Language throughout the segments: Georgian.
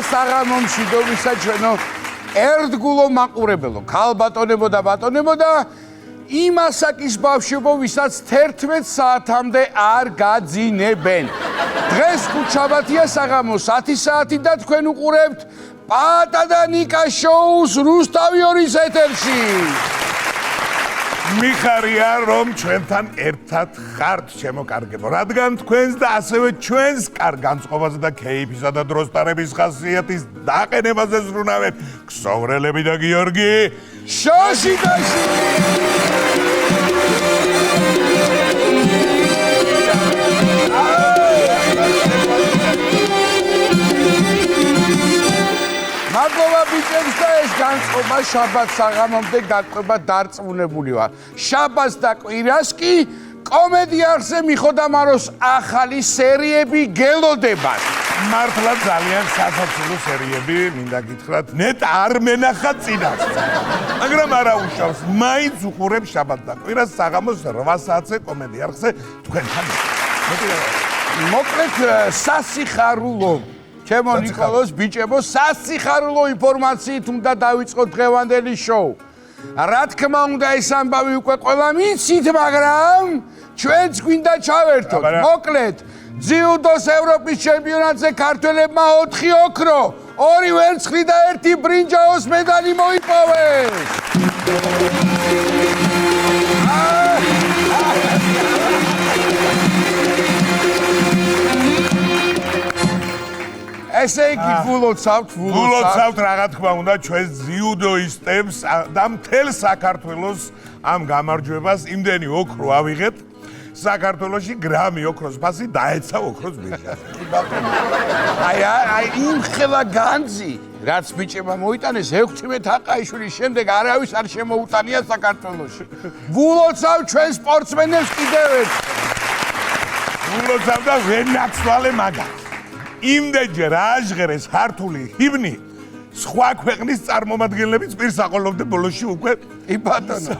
საღამომში დოვისა ჩვენო ერთგულო მაყურებელო, ქალბატონებო და ბატონებო და იმ ასაკის ბავშვებო, ვისაც 11 საათამდე არ გაძინებენ. დღეს ხუთშაბათია საღამოს 10 საათი და თქვენ უყურებთ პატა და ნიკა შოუს რუსთავი ორის ეთერში. მიხარია რომ ჩვენთან ერთად ხართ ჩემო კარგებო, რადგან თქვენს და ასევე ჩვენს კარგ განწყობაზე და ქეიფისა და დროს ტარების ხასიათის დაყენებაზე ზრუნავენ ქსოვრელები და გიორგი შოშიდაში. მადლობა ბიჭებს და ეს განწყობა შაბათს საღამომდე გაყვება დარწმუნებული ვარ. შაბათს და კვირას კი კომედიარზე მიხოდამაროს ახალი სერიები გელოდებათ. მართლა ძალიან სასაცილო სერიები, მინდა გითხრათ, ნეტ არ მენახა წინას. მაგრამ არა უშავს, მაინც უყურებ შაბათს და კვირას საღამოს 8 საათზე კომედიარზე თქვენთან. მოკლედ სასიხარულო ჩემო ნიკოლოს ბიჭებო, სასიხარულო ინფორმაციით უნდა დავიწყოთ დღევანდელი შოუ. რა თქმა უნდა ეს ამბავი უკვე ყველა მიცით, მაგრამ ჩვენც გვინდა ჩავერთოთ. მოკლედ ძიუდოს ევროპის ჩემპიონატზე ქართველებმა 4 ოქრო, 2 ვერცხლი და 1 ბრინჯაოს მედალი მოიპოვეს. ესე იგი გულოცავთ რა თქმა უნდა ჩვენს ძიუდოისტებს და მთელ საქართველოს ამ გამარჯვებას იმდენი ოქრო ავიღეთ. საქართველოში გრამი ოქროს ფასი დაეცა ოქროს ბიჭებს. აი იმ ხელა განძი რაც ბიჭებმა მოიტანეს 16 აყაიშვილის შემდეგ არავის არ შემოუტანია საქართველოში. გულოცავ ჩვენ სპორტსმენებს კიდევ ერთხელ. გულოცავ და ვენაცვალე მაგას. იმდენჯერ აჟღერეს ქართული ჰიმნი, სხვა ქვეყნის წარმომადგენლებიც პირს აყოლობდნენ ბოლოში უკვე. ბატონო.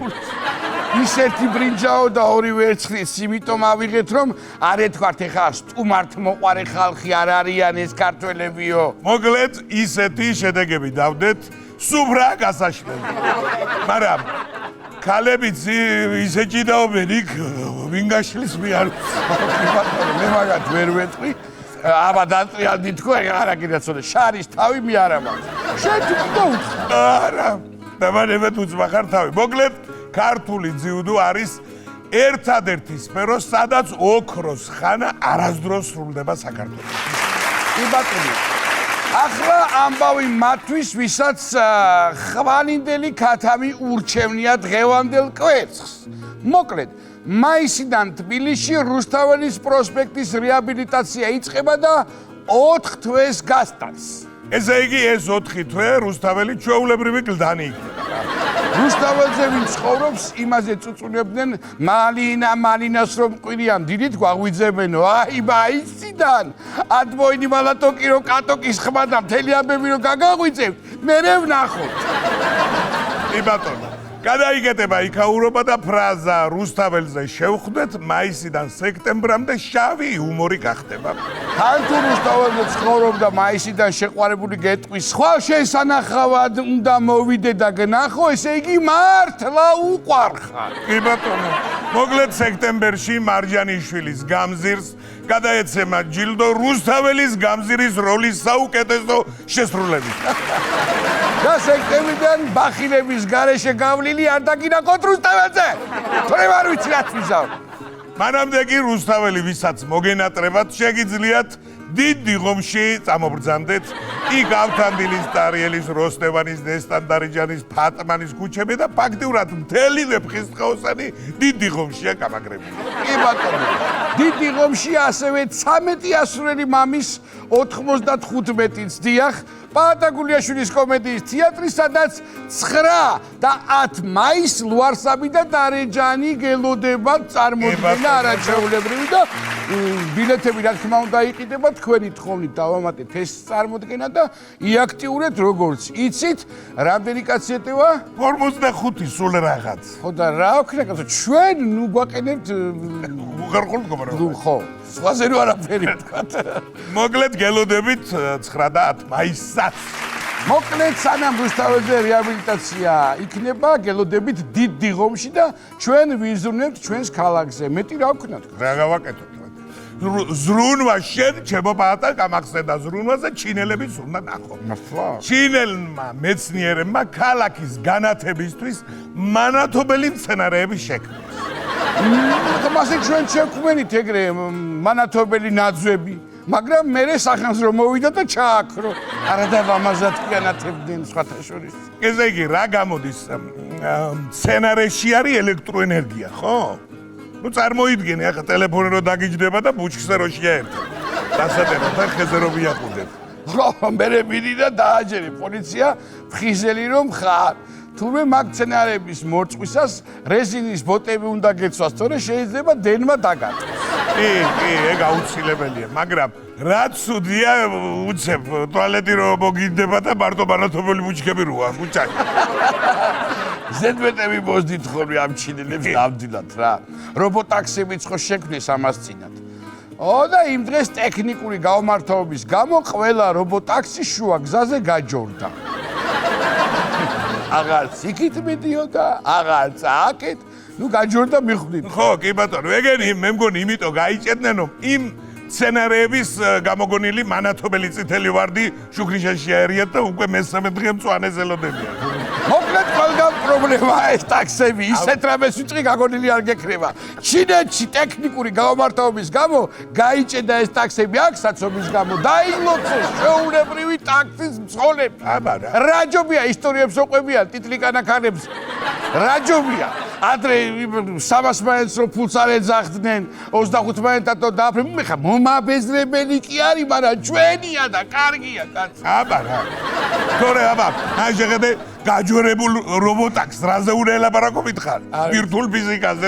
ის 1 ბრინჯაო და 2 ვერცხლიც იმიტომ ავიღეთ, რომ არ ეთქვათ ეხა სტუმართ მოყარე ხალხი არ არიან ეს ქართველებიო. მოკლედ ისეთი შედეგები დავდეთ, სუფრა გასაშლელი. მაგრამ ქალებიც ისე ჭიდაობენ იქ ვინ გაშლის მე არ ბატონო, მე მაგათ ვერ ვეტყვი. აბა დატრიალდი თქო, არა კიდეცოდე შარის თავი მე არა მაქვს. შენ თუ კიდე უცხო. არა, დამანებად უცბახარ თავი. მოკლედ ქართული ძიუდო არის ერთადერთი სფერო, სადაც ოქროს ხანა არასდროს სრულდება საქართველოში. კი ბატონო. ახლა ამბავი მათთვის, ვისაც ხვალინდელი ქათამი ურჩევნია დღევანდელ კვერცხს. მოკლედ მაისიდან თბილისში რუსთაველის პროსპექტის რეაბილიტაცია იწყება და 4 თვეს გასტანს. ესე იგი ეს 4 თვე რუსთაველი ჩვეულებრივი გლდანი იქნება. რუსთაველზე ვინ ცხოვრობს, იმაზე წუწუნებდნენ მალინას რომ ყვირიან დიდით გვაღვიძებენო. აი მაისიდან ადმოინი მალატოკი რო კატოკის ხმა და მთელი ამბები რო გაგაღვიძებთ, მერე ვნახოთ. კი ბატონო. გადაიგეთება იქაურობა და ფრაზა რუსთაველზე შევხვდეთ მაისიდან სექტემბრამდე შავი იუმორი გახდება. თან თუ რუსთაველზე ცხოვრობდა მაისიდან შეყვარებული გეტყვის სხვა შესანახავად უნდა მოვიდე და გნახო, ესე იგი მართლა უყვარხარ. კი ბატონო. მოკლედ სექტემბერში მარჯანიშვილის გამზირს გადაეცემა ჯილდო რუსთაველის გამზირის როლის საუკეთესო შესრულებით. და სექტემბრიდან ბახილების გარეშე გავლილი არ დაგინახოთ რუსთაველზე. თორემ არ ვიცი რაც ვიზავ. მანამდე კი რუსთაველი ვისაც მოგენატრებათ შეგიძლიათ დიდ დიღომში წამობრძანდეთ. იქ ავთანდილის, ტარიელის, როსტევანის, ნესტან-დარიჯანის, ფატმანის ქუჩები და ფაქტიურად მთელი ვეფხისტყაოსანი დიდ დიღომშია გამაგრებული. კი ბატონო. დიდ დიღომში ასევე 13 ასურელი მამის 95-იც დიახ. პაატა გულიაშვილის კომედიის თეატრი, სადაც 9 და 10 მაისს ლუარსაბი და დარეჯანი გელოდება წარმოდგენა არაჩვეულებრივი და ბილეთები რა თქმა უნდა იყიდება თქვენი თხოვნით დავამატეთ ეს წარმოდგენა და იაქტიურეთ როგორც იცით რამდენი კაცი ეტევა 45 სულ რაღაც ხო და რა ვქნა კაცო ჩვენ ნუ გვაყენებთ უღარყულ მდგომარეობაში ხო სხვაზე რო არაფერი ვთქვა. მოკლედ გელოდებით 9 და 10 მაისსაც. მოკლედ სანამ რუსთაველზე რეაბილიტაცია იქნება, გელოდებით დიდ დიღომში და ჩვენ ვიზრუნებთ ჩვენს ქალაქზე. მეტი რა ვქნათ? რა გავაკეთოთ? ზრუნვა შენ ჩემო პაატა გამახსენდა ზრუნვაზე ჩინელების უნდა ნახო. ჩინელმა მეცნიერებმა ქალაქის განათებისთვის მანათობელი მცენარეები შექმნეს. მასე ჩვენ შევქმნით ეგრე მანათობელი ნაძვები, მაგრამ მერე სახანს რომ მოვიდა და ჩააქრო. არადა ამაზად კი განათებდნენ სხვათა შორის. ესე იგი რა გამოდის? მცენარეში არის ელექტროენერგია, ხო? ნუ წარმოიდგინე, ახლა ტელეფონი რო დაგიჯდება და ბუჩქზე რო შეერთა. დასატეროთ და ხეზე რო ვიახუდებ. ხო, მერე მიდი და დააჯერე პოლიცია ფხიზელი რომ ხარ. თურმე მაგ მცენარეების მორწყვისას რეზინის ბოტები უნდა გეცვას, თორე შეიძლება დენმა დაგატყოს. კი, ეგ აუცილებელია, მაგრამ რაც უდია უცებ ტუალეტი რო მოგინდება და მარტო მანათობელი ბუჩქები როა, ბუჩაკი. ზედმეტები მოსდით ხოლმე ამ ჩინელებს ნამდვილად რა. რობოტაქსებიც ხო შექმნეს ამას წინათ. და იმ დღეს ტექნიკური გაუმართლობის გამო ყველა რობოტაქსი შუა გზაზე გაჯორდა. აღარც იქით მიდიოდა, აღარც აქეთ, ნუ გაჯორდა მიხვდით. ხო, კი ბატონო, ეგენი მე მგონი იმიტომ გაიჭედნენ რომ იმ სცენარეების გამოგონილი მანათობელი წითელი ვარდი შუქრიშაში აერიათ და უკვე მესამე დღე მწვანე ზელოდებია. მოკლედ ყველგან პრობლემაა ეს ტაქსები, ისეთ რამეს ვიწყი გაგონილი არ გექნება. ჩინეთში ტექნიკური გაუმართლობის გამო გაიჭედა ეს ტაქსები აქ საცობის გამო, დაილოცეს შეულებრივი ტაქსის მძღოლები. აბარა. რაჯობია ისტორიებს ოყვებიან ტიტლიკანაქანებს. რაჯობია. ადრე 300 მაინც რო ფულს არ ეძახდნენ, 25 მაინცად დააფრე, ხა მომაბეზრებელი კი არის, მაგრამ ჩვენია და კარგია კაცო. აბარა. თორე აბა, აი შეხედე გაჯვერებულ რობოტაკს რაზე უნდა ელაპარაკობით ხარ? ვირტუალ ფიზიკაზე.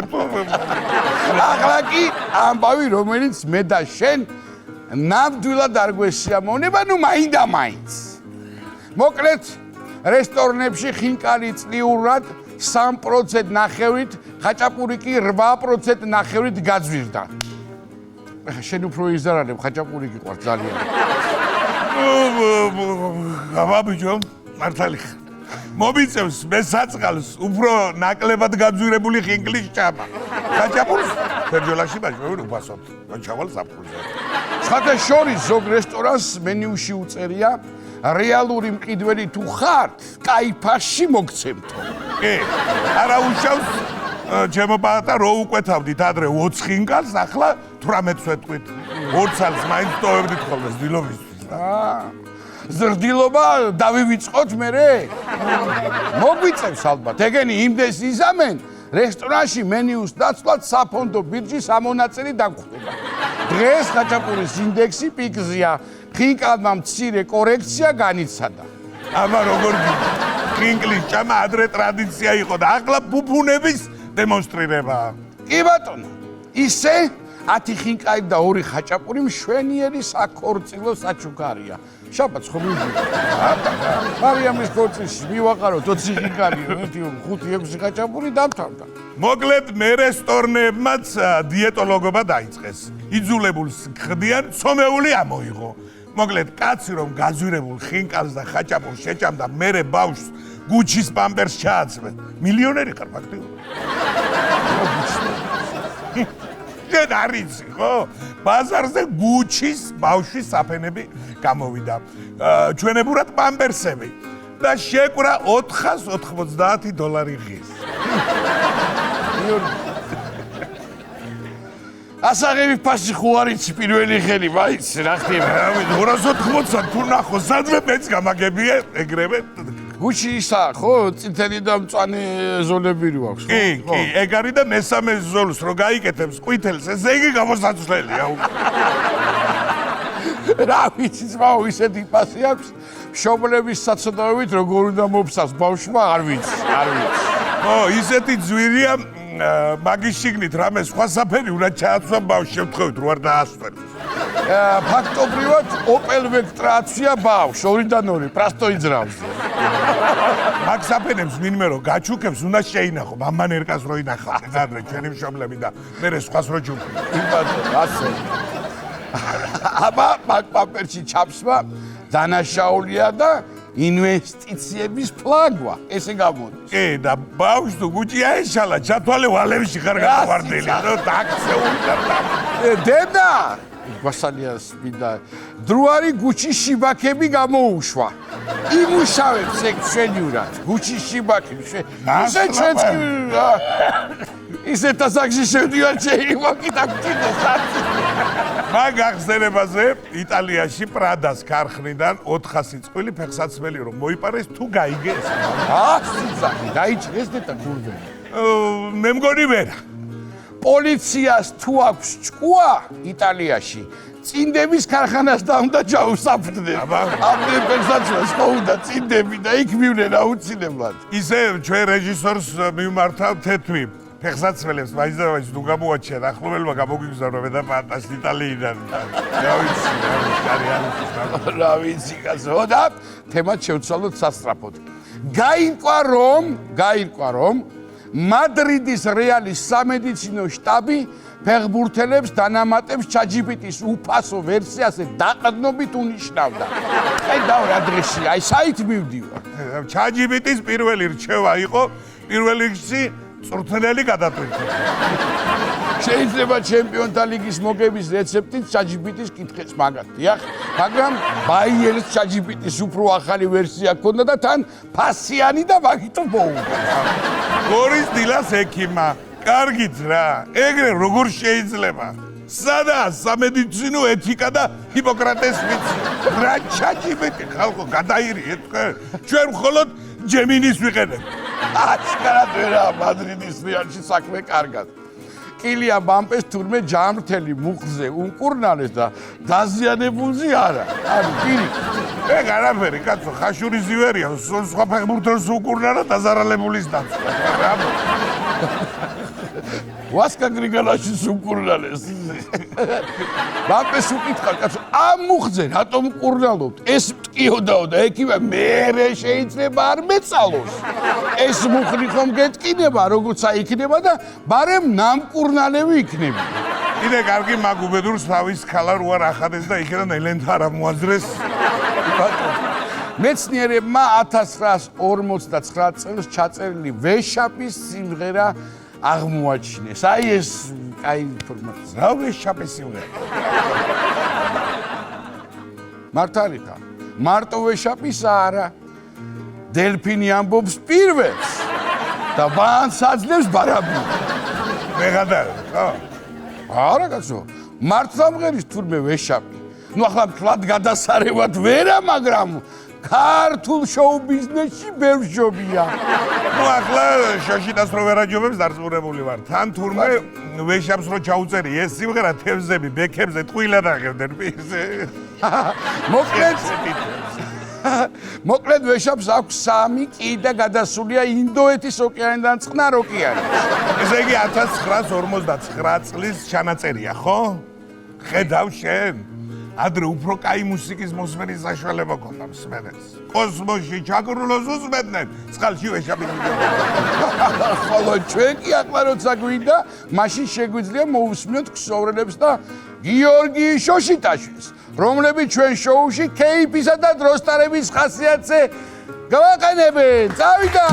ახლა კი ამბავი რომელიც მე და შენ ნამდვილად არ გვესიამოვნება, ნუ მაინდა მაინც. მოკლედ რესტორნებში ხინკალი წლიურად 3% ნახევრით, ხაჭაპური კი 8% ნახევრით გაძვირდა. ეხა შენ უფრო იზარალებ, ხაჭაპური გიყვარს ძალიან. აბა ბიჭო, მართალი ხარ. მომიწევს მე საწყალს უფრო ნაკლებად გაძვირებული ხინკლის ჭამა. ხაჭაპურს ფერჯოლაში ბაჟვევი უფასოდ. ჩავალ საფხულზე. სხვათა შორის ზოგ რესტორანს მენიუში უწერია რეალური მყიდველი თუ ხართ, კაიფაში მოგცემთო. კი, არა უშავს ჩემო პაატა რო უკვეთავდით ადრე 20 ხინკალს, ახლა 18-ს ვეთქვით. 2 წელს მაინც ტოვებდით ხოლმე ზდილობისთვის. ზრდილობა დავივიწყოთ მერე? მოგვიწევს ალბათ. ეგენი იმდეს იზამენ, რესტორანში მენიუს დაცვლად საფონდო ბირჯის ამონაწილი დაგხვდება. დღეს ხაჭაპურის ინდექსი პიკზეა. ხინკალმა მცირე კორექცია განიცადა. აბა როგორ ხინკლის ჭამა ადრე ტრადიცია იყო და ახლა ბუფუნების დემონსტრირებაა. კი ბატონო, ისე 10 ხინკალი და 2 ხაჭაპური მშვენიერი საქორწილო საჩუქარია. შაბათს ხო მივიდა. მარიამის ქორწილში მივაყარო 20 ხინკალი, 5-6 ხაჭაპური დამთავრდა. მოკლედ მე რესტორნებმაც დიეტოლოგობა დაიწყეს. იძულებულს ხდიან ცომეული ამოიღო. მოკლედ კაცი რომ გაძვირებულ ხინკალს და ხაჭაპურს შეჭამდა, მერე ბავშვს გუჩის პამპერს ჩააცმე. მილიონერი ხარ ფაქტიურად. შენ არიცი, ხო? ბაზარზე გუჩის ბავშვის საფენები გამოვიდა. ჩვენებურად პამპერსები და შეკვრა $490 ღირს. ასაღები პასუხი არიცი პირველი ხელი, მაინც რა ხდება? 280 თუ ნახო, სადმე მეც გამაგებია, ეგრევე. გუჩი ისა, ხო, წითელი და მწვანე ზოლები რო აქვს, ხო? კი, ეგ არის და მესამე ზოლს რო გაიკეთებს ყვითელს, ესე იგი გამოსაცვლელია. რა ვიცი, ძმაო, ისეთი პასი აქვს, მშობლების საცოდავებით როგორ უნდა მოფსავს ბავშვმა, არ ვიცი. ხო, ისეთი ძვირია მაგის შიგნით რამე სხვა საფერი უნდა ჩააცვა ბავშვს, შევთხოვით რო არ დაასვენ. ფაქტობრივად Opel Vectra აცვია ბავშვს, 2-2, პრასტო იძრავს. მაგ საფენებს ვინმე რო გაჩუქებს, უნდა შეინახო, მამან ერკას რო ინახავდნენ ადრე ჩვენი მშობლები და მე სხვას რო ჯუქი. კი ბატონო, ასე. აბა მაგ პაპერში ჩაფსვა დანაშაულია და ინვესტიციების ფლაგვა. ესე გამოდის. კი და ბავშვს თუ გუჭია ეშალა, ჩათვალე ვალევში ხარ გავარდელი, რომ დაქცეული და დედა გვასალიას მინდა დროარი გუჩის შიბაქები გამოუშვა. იმუშავებს ეგ ჩვენიურად. გუჩის შიბაქი ისე ჩვენც ისე დასაგში შევდივარ შეიმოკი და გჭირდეს. მაგ გახსენებაზე იტალიაში პრადას ქარხნიდან 400 წყვილი ფეხსაცმელი რომ მოიპარეს თუ გაიგეს. სიზახი დაიჭრეს დედა გურვე. მე მგონი ვერა. პოლიციას თუ აქვს ჭკუა იტალიაში წინდების ქარხანას და უნდა ჩაუსაფრდნენ. ამდენ ფეხსაცმელს ხო უნდა წინდები და იქ მივნენ აუცილებლად. ისე ჩვენ რეჟისორს მიმართავ თეთვი ფეხსაცმელებს მაინც და მაინც თუ გამოაჩენ ახლობელმა გამოგვიგზავნა და პატას იტალიიდან. რა ვიცი კაცო და თემად შევცვალოთ სასწრაფოდ. გაირკვა რომ მადრიდის რეალის სამედიცინო შტაბი ფეხბურთელებს დანამატებს ChatGPT-ის უფასო ვერსიაზე დაყრდნობით უნიშნავდა. ხედავ რა დღეშია, აი საით მივდივარ. ChatGPT-ის პირველი რჩევა იყო პირველ რიგში წვრთნელი გადატვირთვა. შეიძლება ჩემპიონთა ლიგის მოგების რეცეპტით ChatGPT-ის კითხეს მაგათია, მაგრამ ბაიერს ChatGPT-ის უფრო ახალი ვერსია ჰქონდა და თან ფასიანი და მაგით მოუგო. გორის დილას ექიმა, კარგით რა, ეგრე როგორ შეიძლება? სადაა სამედიცინო ეთიკა და ჰიპოკრატეს ვიცი? რა ChatGPT ხალხო გადაირიეთ თქვენ? ჩვენ მხოლოდ ჯემინის ვიყენებ. აშკარად ვერა მადრიდის რეალში საქმე კარგად. კილია ბამპეს თურმე ჯამრთელი მუხზე უკურნალეს და დაზიანებულზე არა. ანუ პირიქით. ეგ არაფერი, კაცო, ხაშური ზივერია, სხვა ფეხბურთელს უკურნა და დაზარალებულის დაცვა. ვასკა გრიგალაშის უკურნალეს. ბამპეს უკითხა, კაცო, ამ მუხზე რატომ უკურნალობთ? ეს მტკიოდაო და ექივა მერე შეიძლება არ მეწალოს. ეს მუხნი ხომ გეტკინება, როგორც აიქნება და ბარემ ნამკურნალევი იქნება. კიდე კარგი მაგ უბედურს თავის ქალა რო არ ახადეს და იქიდან ელენთა არ ამოაძრეს. მეცნიერებმა 1959 წელს ჩაწერილი ვეშაპის სიმღერა აღმოაჩინეს. აი ეს კაი ინფორმაცია. რა ვეშაპის სიმღერა? მართალია. მარტო ვეშაპისა არა. დელფინი ამბობს პირველს და ბანს აძლევს ბარაბი. მე გადავე, ხო? არა კაცო, მართლა მღერის თურმე ვეშაპი. ნუ ახლა მთლად გადასარევად ვერა, მაგრამ ქართულ შოუ ბიზნესში ბევრ ჯობია. ნუ ახლა შოშიტას რო ვერაჯობებს დარწმუნებული ვარ. თან თურმე ვეშაპს რო ჩაუწერი ეს სიმღერა თევზები, ბექებზე ტყუილად აღებდნენ პირზე. მოკლედ ვეშაპს აქვს 3 კიდე გადასულია ინდოეთის ოკეანიდან წყნარ ოკეანეში. ესე იგი 1959 წლის ჩანაწერია, ხო? ხედავ შენ? ადრე უფრო კაი მუსიკის მოსმენის საშუალება ქონდა მსმენელს. კოსმოსში ჩაგრულოს უსმენდნენ, წყალში ვეშაპი. ხოლო ჩვენ კი ახლა როცა გვინდა, მაშინ შეგვიძლია მოусმინოთ ქსოვრელებს და გიორგი შოშიტაშვილს, რომლებიც ჩვენ შოუში კეიფისა და დროსტარების ხასიათზე გავაყენებენ. წავიდა!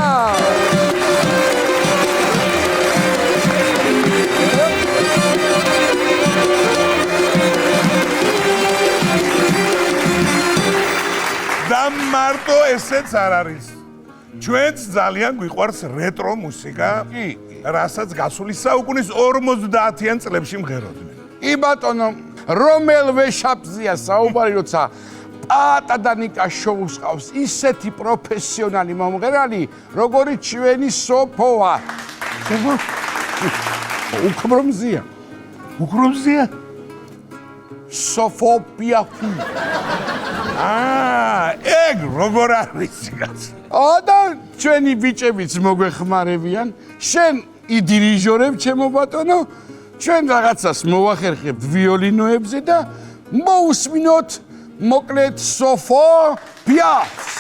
და მარტო ესეც არ არის. ჩვენც ძალიან გვიყვარს რეტრო მუსიკა, რასაც გასული საუკუნის 50-იან წლებში მღეროდნენ. კი ბატონო, რომელ ვეშაპზია საუბარი, როცა პატა და ნიკა შოუს ყავს ისეთი პროფესიონალი მომღერალი, როგორიც ჩვენი სოფოა. უქრომზია. უქრომზია? სოფოპიაფი. ეგ როგორ არის კაცო? და ჩვენი ბიჭებიც მოგვეხმარებიან. შენ იდირიჟორებ ჩემო ბატონო, ჩვენ რაღაცას მოვახერხებთ ვიოლინოებზე და მოусმინოთ მოკლედ სოფო პიაფს.